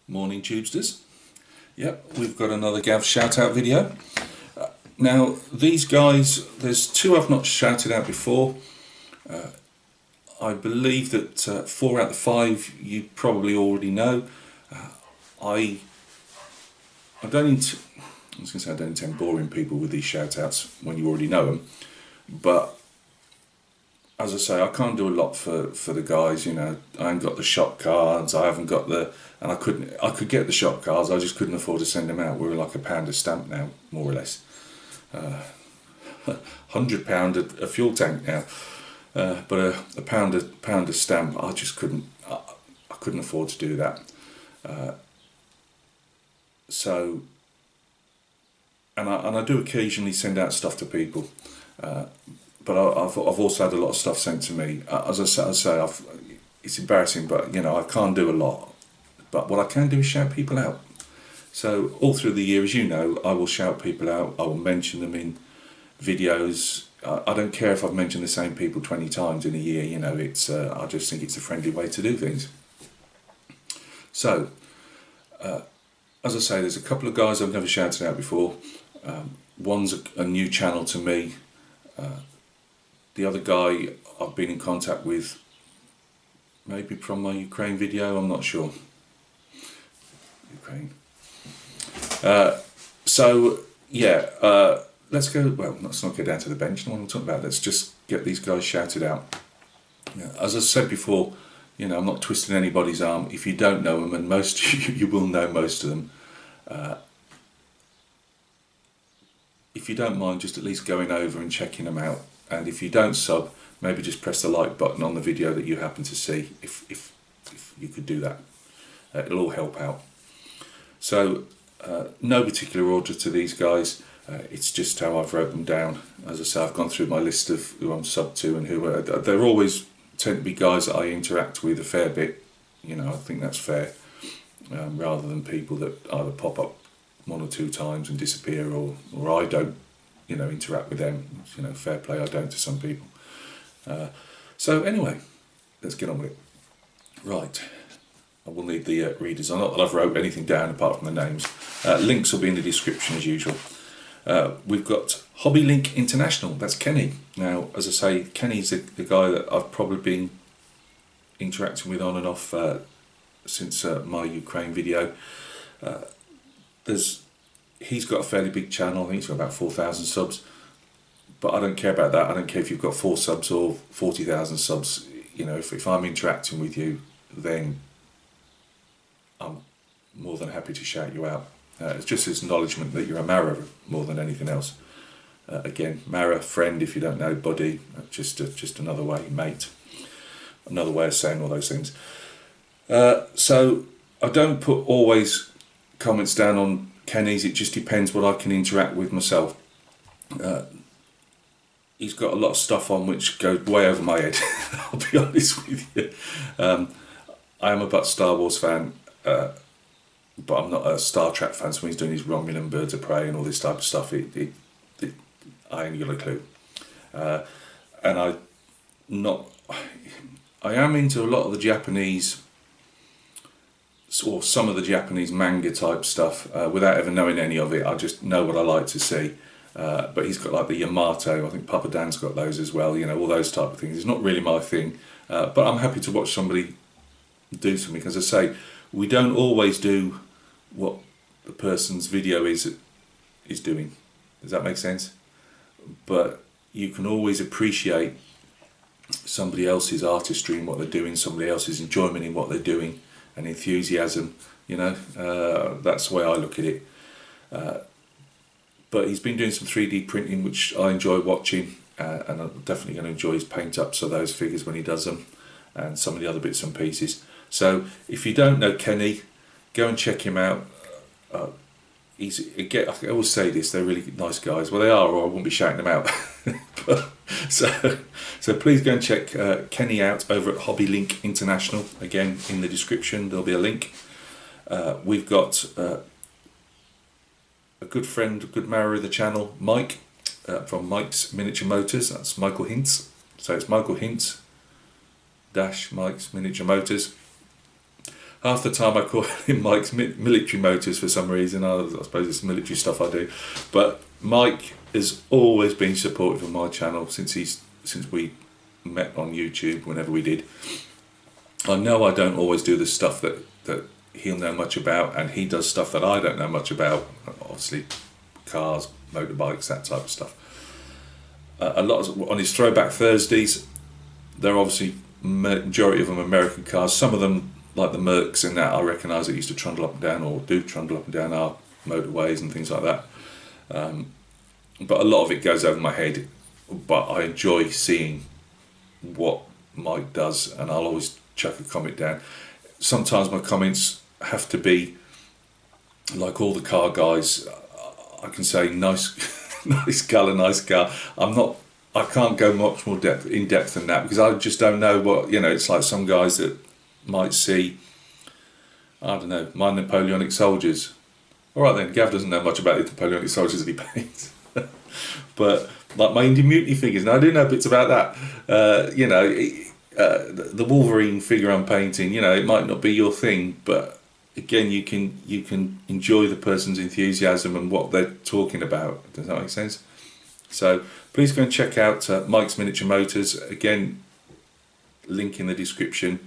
Morning Tubesters. Yep, we've got another Gav shout out video. Now these guys, there's two I've not shouted out before. I believe that 4 out of the 5 you probably already know. I don't intend, I was going to say I don't intend boring people with these shout outs when you already know them, but as I say, I can't do a lot for the guys, you know. I ain't got the shop cards, I haven't got the, and I could get the shop cards, I just couldn't afford to send them out. We're like £1 a stamp now, more or less. £100 a fuel tank now, but a pound a stamp, I just couldn't, I couldn't afford to do that. So, and I do occasionally send out stuff to people. But I've also had a lot of stuff sent to me. As I say, it's embarrassing, but you know, I can't do a lot. But what I can do is shout people out. So all through the year, as you know, I will shout people out. I will mention them in videos. I don't care if I've mentioned the same people 20 times in a year. You know, it's I just think it's a friendly way to do things. So, as I say, there's a couple of guys I've never shouted out before. One's a new channel to me. The other guy I've been in contact with, maybe from my Ukraine video, I'm not sure. Ukraine. So yeah, let's go. Well, let's not go down to the bench. No one will talk about. Let's just get these guys shouted out. Yeah, as I said before, you know, I'm not twisting anybody's arm. If you don't know them, and most of you will know most of them. If you don't mind, just at least going over and checking them out. And if you don't sub, maybe just press the like button on the video that you happen to see, if you could do that. It'll all help out. So, no particular order to these guys, it's just how I've wrote them down. As I say, I've gone through my list of who I'm sub to and who they're always tend to be guys that I interact with a fair bit. You know, I think that's fair, rather than people that either pop up 1 or 2 times and disappear, or I don't, you know, interact with them. You know, fair play, I don't to some people. So anyway, let's get on with it. Right, I will need the readers. I'm not that I've wrote anything down apart from the names. Links will be in the description as usual. We've got Hobby Link International, that's Kenny. Now, as I say, Kenny's the guy that I've probably been interacting with on and off since my Ukraine video. He's got a fairly big channel. I think he's got about 4,000 subs, but I don't care about that. I don't care if you've got 4 subs or 40,000 subs. You know, if I'm interacting with you, then I'm more than happy to shout you out. It's just his acknowledgement that you're a marra more than anything else. Again, marra, friend if you don't know, buddy, just another way, mate, another way of saying all those things. So I don't put always comments down on Kenny's, it just depends what I can interact with myself. He's got a lot of stuff on which goes way over my head, I'll be honest with you. I am a butt Star Wars fan, but I'm not a Star Trek fan, so when he's doing his Romulan Birds of Prey and all this type of stuff, I ain't got a clue. And I am into a lot of the Japanese, or some of the Japanese manga type stuff, without ever knowing any of it. I just know what I like to see. But he's got like the Yamato, I think Papa Dan's got those as well, you know, all those type of things. It's not really my thing, but I'm happy to watch somebody do something. As I say, we don't always do what the person's video is doing. Does that make sense? But you can always appreciate somebody else's artistry in what they're doing, somebody else's enjoyment in what they're doing, and enthusiasm, you know. That's the way I look at it. But he's been doing some 3D printing, which I enjoy watching, and I'm definitely going to enjoy his paint-ups of those figures when he does them, and some of the other bits and pieces. So if you don't know Kenny, go and check him out. Again, I always say this, they're really nice guys. Well, they are, or I wouldn't be shouting them out. So please go and check Kenny out over at Hobby Link International. Again, in the description there'll be a link. We've got a good friend, a good marrow of the channel, Mike, from Mike's Miniature Motors. That's Michael Hintz. So it's Michael Hintz dash Mike's Miniature Motors. Half the time I call him Mike's Military Motors for some reason. I suppose it's military stuff I do. But Mike has always been supportive of my channel since we met on YouTube, whenever we did. I know I don't always do the stuff that he'll know much about, and he does stuff that I don't know much about, obviously cars, motorbikes, that type of stuff. A lot on his Throwback Thursdays, they're obviously majority of them American cars. Some of them, like the Mercs and that, I recognise that used to trundle up and down, or do trundle up and down our motorways and things like that. But a lot of it goes over my head, but I enjoy seeing what Mike does, and I'll always chuck a comment down. Sometimes my comments have to be like all the car guys. I can say nice nice colour, nice car. I can't go much more in depth than that, because I just don't know what, it's like some guys that might see, I don't know, my Napoleonic soldiers. All right then, Gav doesn't know much about the Napoleonic soldiers that he paints. But like my Indian Mutiny figures, and I do know bits about that. The Wolverine figure I'm painting, it might not be your thing, but again, you can enjoy the person's enthusiasm and what they're talking about. Does that make sense? So please go and check out Mike's Miniature Motors. Again, link in the description.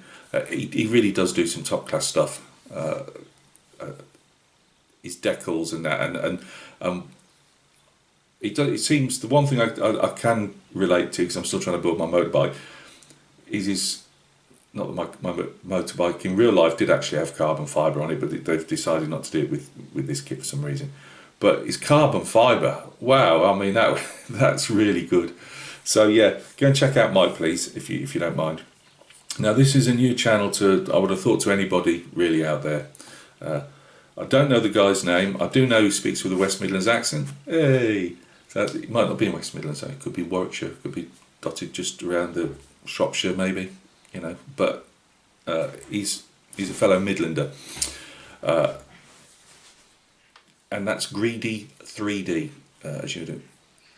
He really does do some top class stuff. His decals and that, and it seems the one thing I can relate to, because I'm still trying to build my motorbike, is his, not that my motorbike in real life did actually have carbon fibre on it, but they've decided not to do it with this kit for some reason. But his carbon fibre, wow, I mean that's really good. So yeah, go and check out Mike, please, if you don't mind. Now this is a new channel I would have thought, to anybody really out there. I don't know the guy's name. I do know he speaks with a West Midlands accent. Hey, so it might not be in West Midlands. It could be Warwickshire. Could be dotted just around the Shropshire, maybe. But he's a fellow Midlander, and that's Greedy 3D, as you'd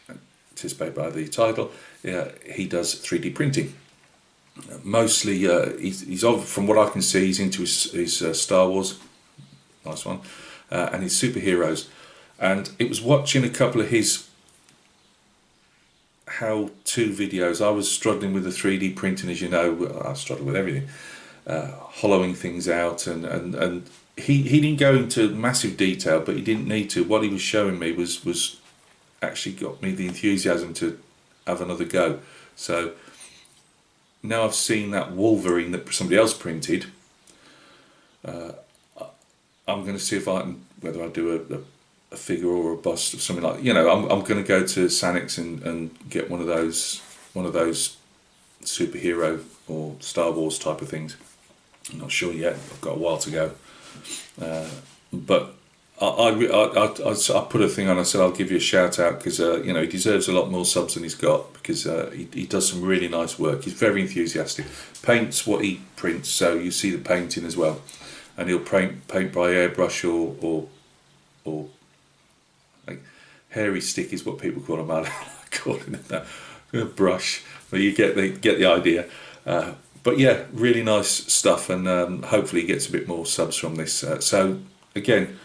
anticipate by the title. He does 3D printing. Mostly, he's from what I can see, he's into his Star Wars. Nice one. And his superheroes. And it was watching a couple of his how-to videos. I was struggling with the 3D printing, as you know. I struggle with everything. Hollowing things out, and he didn't go into massive detail, but he didn't need to. What he was showing me was actually got me the enthusiasm to have another go. So now I've seen that Wolverine that somebody else printed, I'm going to see if whether I do a figure or a bust or something like, I'm going to go to Sanix and get one of those superhero or Star Wars type of things. I'm not sure yet. I've got a while to go. But I put a thing on. I said I'll give you a shout out, because he deserves a lot more subs than he's got, because he does some really nice work. He's very enthusiastic. Paints what he prints, so you see the painting as well. And he'll paint by airbrush or like hairy stick is what people call them. I like calling it that. A brush, but you get the idea. But yeah, really nice stuff, and hopefully he gets a bit more subs from this. So again,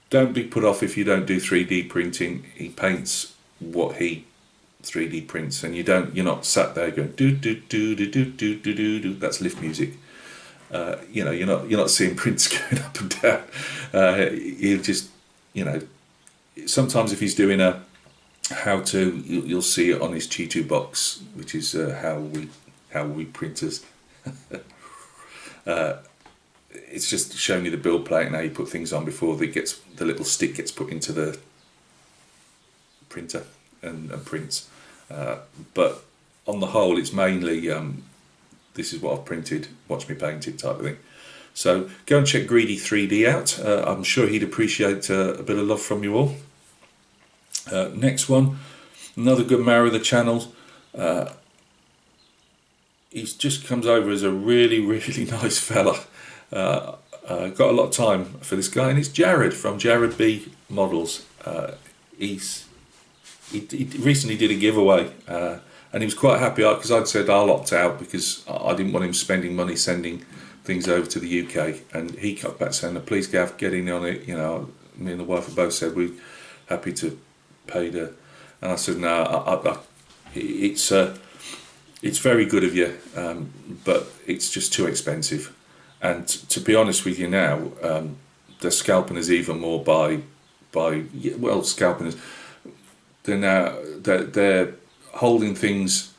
don't be put off if you don't do 3D printing. He paints what he 3D prints, and you're not sat there going do do do do do do do do do. That's lift music. You're not seeing prints going up and down. He'll just, sometimes if he's doing a how-to, you'll see it on his G2 box, which is how we printers. It's just showing you the build plate and how you put things on before the little stick gets put into the printer and prints. But on the whole, it's mainly this is what I've printed, watch me paint it type of thing. So go and check Greedy 3D out. I'm sure he'd appreciate a bit of love from you all. Next one, another good marrow of the channel. He just comes over as a really, really nice fella. Got a lot of time for this guy, and it's Jared from Jared B Models. He recently did a giveaway, and he was quite happy because I'd said I'll opt out because I didn't want him spending money sending things over to the UK, and he got back saying, "Please, Gav, get in on it." You know, me and the wife have both said we're happy to pay the, and I said, "No, it's very good of you, but it's just too expensive." And to be honest with you now, they're scalping us even more by well, scalping us. They're holding things.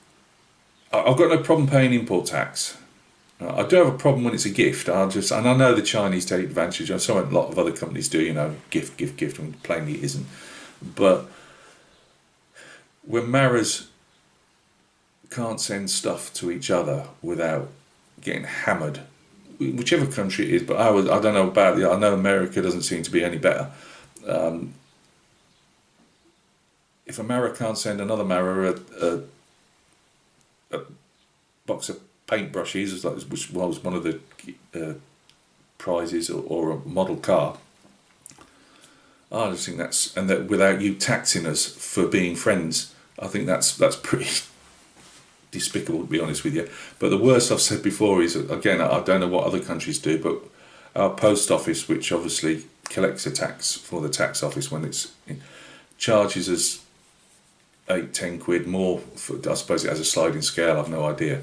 I've got no problem paying import tax. I do have a problem when it's a gift. And I know the Chinese take advantage of. So a lot of other companies do. You know, gift, and plainly it isn't. But when marras can't send stuff to each other without getting hammered, whichever country it is, but I don't know about I know America doesn't seem to be any better. If a marra can't send another marra a box of paintbrushes, which was one of the prizes, or a model car, I just think that without you taxing us for being friends, I think that's pretty despicable, to be honest with you. But the worst I've said before is, again, I don't know what other countries do, but our post office, which obviously collects a tax for the tax office when it's charges us 8-10 quid more for, I suppose it has a sliding scale, I've no idea,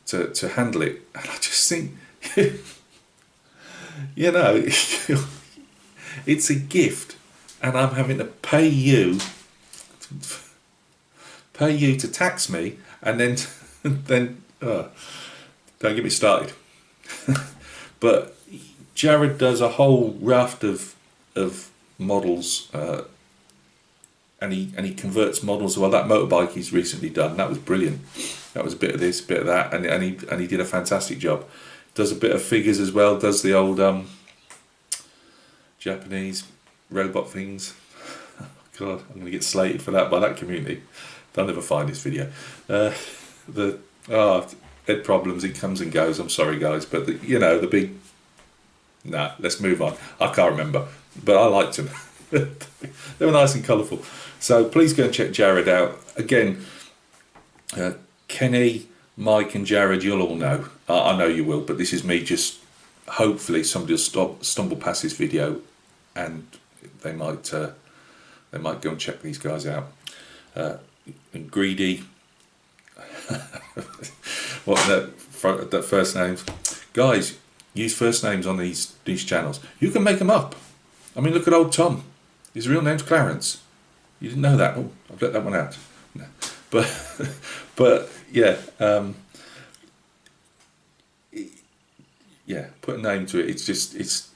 to handle it. And I just think, you know, it's a gift, and I'm having to pay you to tax me, and then don't get me started. But Jared does a whole raft of models, and he converts models. Well, that motorbike he's recently done, that was brilliant. That was a bit of this, a bit of that, and he did a fantastic job. Does a bit of figures as well. Does the old Japanese robot things. God, I'm going to get slated for that by that community. They'll never find this video. Head problems, it comes and goes. I'm sorry, guys, but the big. Nah, let's move on. I can't remember, but I liked them. They were nice and colourful. So please go and check Jared out. Again, Kenny, Mike, and Jared, you'll all know. I know you will, but this is me just. Hopefully, somebody will stumble past this video, and they might go and check these guys out. And Greedy, what that first names, guys, use first names on these channels. You can make them up. I mean, look at old Tom. His real name's Clarence. You didn't know that? Oh, I've let that one out. No. But yeah, yeah. Put a name to it. It's just it's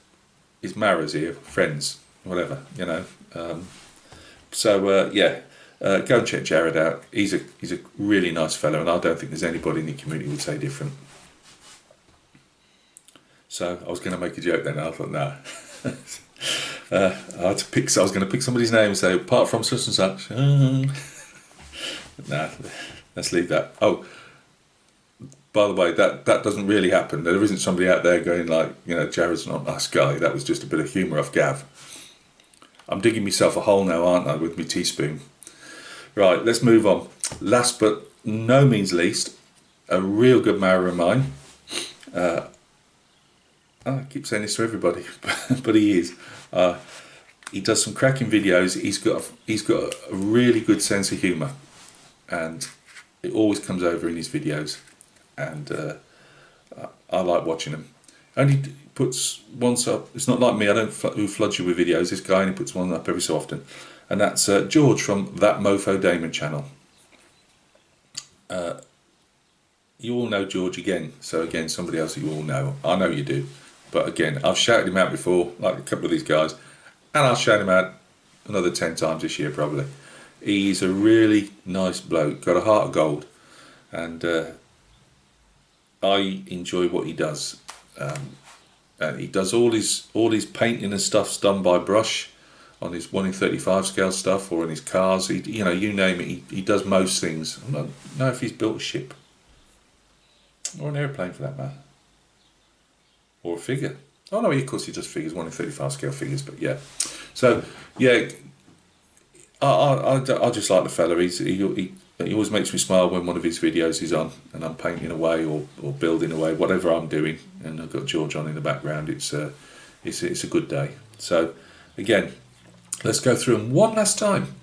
marras here, friends, whatever, So yeah. Go and check Jared out. He's a really nice fellow, and I don't think there's anybody in the community who would say different. So I was going to make a joke then. I thought, no. I was going to pick somebody's name and say, apart from such and such. Nah, let's leave that. Oh, by the way, that doesn't really happen. There isn't somebody out there going like, Jared's not a nice guy. That was just a bit of humour off Gav. I'm digging myself a hole now, aren't I, with my teaspoon. Right, let's move on. Last but no means least, a real good marra of mine. I keep saying this to everybody, but he is. He does some cracking videos. He's got a really good sense of humour, and it always comes over in his videos. And I like watching them. Only puts once up. It's not like me. I don't flood you with videos. This guy only puts one up every so often. And that's George from That Mofo Damon channel. You all know George again. So again, somebody else that you all know. I know you do. But again, I've shouted him out before, like a couple of these guys. And I'll shout him out another 10 times this year probably. He's a really nice bloke. Got a heart of gold. And I enjoy what he does. And he does all his painting and stuff's done by brush. On his 1:35 scale stuff, or in his cars, you name it, he does most things. I don't know if he's built a ship, or an airplane for that matter, or a figure. Oh no, of course he does figures, 1:35 scale figures. But yeah, so yeah, I just like the fella. It always makes me smile when one of his videos is on and I'm painting away or building away, whatever I'm doing, and I've got George on in the background. It's a good day. So again, let's go through them one last time.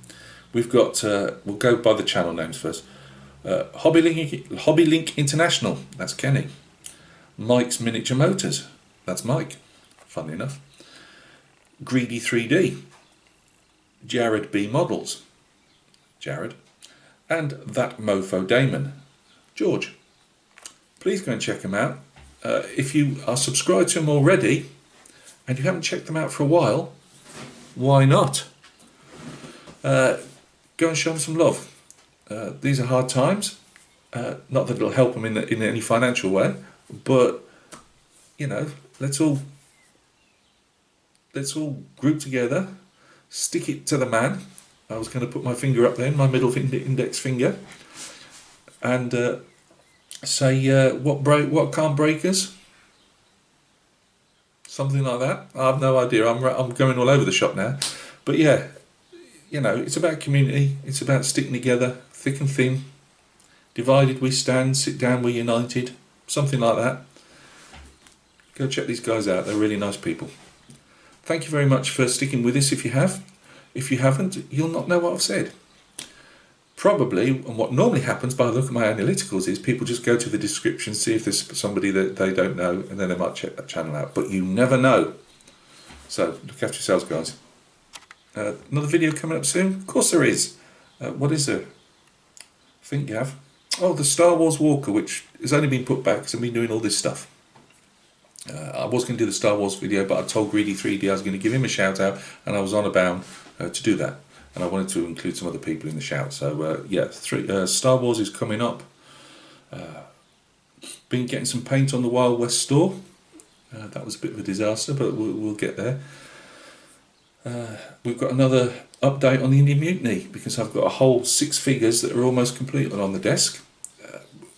We've got, we'll go by the channel names first. Hobby Link International, that's Kenny. Mike's Miniature Motors, that's Mike, funny enough. Greedy 3D, Jared B Models, Jared. And That Mofo Damon, George. Please go and check them out. If you are subscribed to them already and you haven't checked them out for a while, why not? Go and show them some love. These are hard times. Not that it'll help them in any financial way, but you know, let's all group together, stick it to the man. I was going to put my finger up then, my middle index finger, and say what can't break us? Something like that. I have no idea. I'm going all over the shop now, but yeah, you know, it's about community. It's about sticking together, thick and thin. Divided we stand, sit down we're united. Something like that. Go check these guys out. They're really nice people. Thank you very much for sticking with us. If you have. If you haven't, you'll not know what I've said. Probably, and what normally happens by the look of my analyticals is people just go to the description, see if there's somebody that they don't know, and then they might check that channel out. But you never know. So look after yourselves, guys. Another video coming up soon? Of course there is. What is there? I think, Gav. Oh, the Star Wars Walker, which has only been put back because I've been doing all this stuff. I was going to do the Star Wars video, but I told Greedy 3D I was going to give him a shout out, and I was on a bound to do that, and I wanted to include some other people in the shout. So yeah, Star Wars is coming up. Been getting some paint on the Wild West store. That was a bit of a disaster, but we'll get there. We've got another update on the Indian Mutiny, because I've got a whole 6 figures that are almost complete on the desk.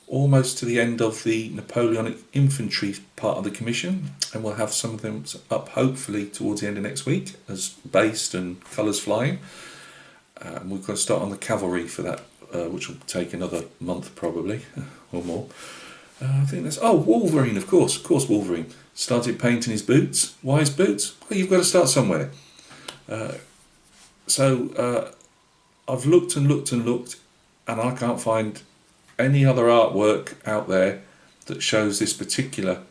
Almost to the end of the Napoleonic infantry part of the commission, and we'll have some of them up hopefully towards the end of next week as based and colours flying. We're going to start on the cavalry for that, which will take another month probably or more. I think that's Wolverine, of course Wolverine started painting his boots. Why his boots? Well, you've got to start somewhere. So I've looked and looked and looked, and I can't find any other artwork out there that shows this particular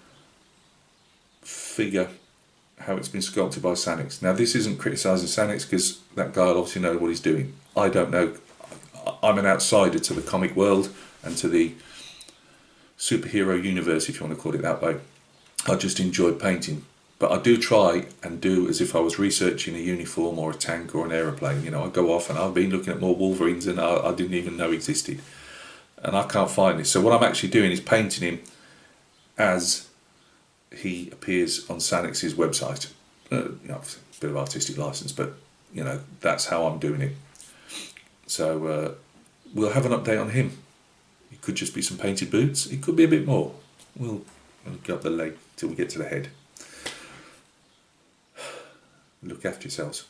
figure, how it's been sculpted by Sanix. Now this isn't criticising Sanix, because that guy will obviously know what he's doing. I don't know. I'm an outsider to the comic world and to the superhero universe, if you want to call it that way. I just enjoy painting, but I do try and do as if I was researching a uniform or a tank or an aeroplane. You know, I go off and I've been looking at more Wolverines than I didn't even know existed. And I can't find it. So what I'm actually doing is painting him as he appears on Sanix's website. You know, a bit of artistic license, but you know, that's how I'm doing it. So we'll have an update on him. It could just be some painted boots. It could be a bit more. We'll go up the leg till we get to the head. Look after yourselves.